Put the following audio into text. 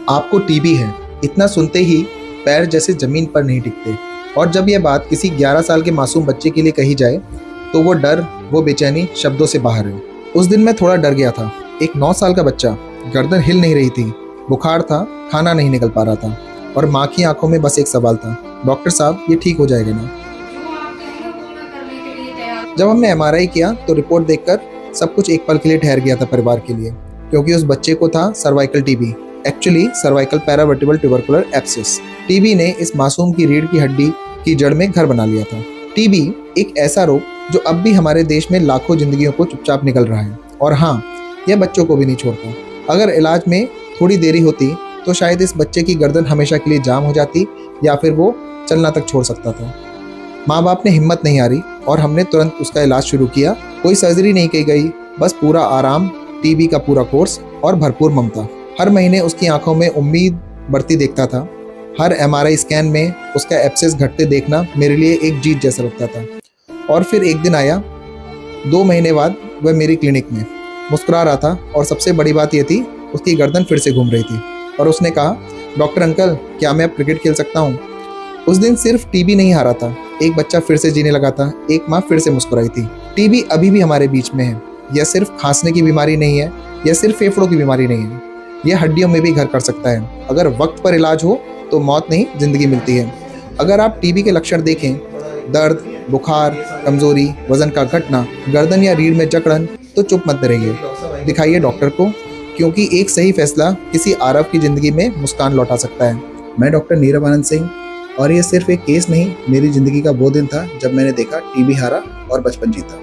आपको टीबी है, इतना सुनते ही पैर जैसे जमीन पर नहीं टिकते। और जब यह बात किसी 11 साल के मासूम बच्चे के लिए कही जाए तो वो डर, वो बेचैनी शब्दों से बाहर है। उस दिन मैं थोड़ा डर गया था। एक 9 साल का बच्चा, गर्दन हिल नहीं रही थी, बुखार था, खाना नहीं निकल पा रहा था और माँ की आंखों में बस एक सवाल था, डॉक्टर साहब ये ठीक हो जाएगा ना? जब हमने एमआरआई किया तो रिपोर्ट देखकर सब कुछ एक पल के लिए ठहर गया था परिवार के लिए, क्योंकि उस बच्चे को था cervical TB, actually cervical paravertebral tubercular abscess. TB ने इस मासूम की रीढ़ की हड्डी की जड़ में घर बना लिया था। टीबी एक ऐसा रोग जो अब भी हमारे देश में लाखों जिंदगियों को चुपचाप निकल रहा है। और हाँ, यह बच्चों को भी नहीं छोड़ता। अगर इलाज में थोड़ी देरी होती तो शायद इस बच्चे की गर्दन हमेशा के लिए जाम हो जाती या फिर वो चलना तक छोड़ सकता था। माँ बाप ने हिम्मत नहीं हारी और हमने तुरंत उसका इलाज शुरू किया। कोई सर्जरी नहीं की गई, बस पूरा आराम, टीबी का पूरा कोर्स और भरपूर ममता। हर महीने उसकी आंखों में उम्मीद बढ़ती देखता था। हर एमआरआई स्कैन में उसका एब्सेस घटते देखना मेरे लिए एक जीत जैसा लगता था। और फिर एक दिन आया, 2 महीने बाद वह मेरी क्लिनिक में मुस्कुरा रहा था और सबसे बड़ी बात यह थी, उसकी गर्दन फिर से घूम रही थी और उसने कहा, डॉक्टर अंकल क्या मैं अब क्रिकेट खेल सकता हूँ? उस दिन सिर्फ टीबी नहीं हारा था, एक बच्चा फिर से जीने लगा था, एक माँ फिर से मुस्कुराई थी। टीबी अभी भी हमारे बीच में है। यह सिर्फ खांसने की बीमारी नहीं है, यह सिर्फ फेफड़ों की बीमारी नहीं है, यह हड्डियों में भी घर कर सकता है। अगर वक्त पर इलाज हो तो मौत नहीं, जिंदगी मिलती है। अगर आप टीबी के लक्षण देखें, दर्द, बुखार, कमजोरी, वजन का घटना, गर्दन या रीढ़ में जकड़न, तो चुप मत रहिए, दिखाइए डॉक्टर को, क्योंकि एक सही फैसला किसी आरव की जिंदगी में मुस्कान लौटा सकता है। मैं डॉक्टर नीरव आनंद सिंह, और ये सिर्फ एक केस नहीं, मेरी जिंदगी का वो दिन था जब मैंने देखा टीबी हारा और बचपन जीता।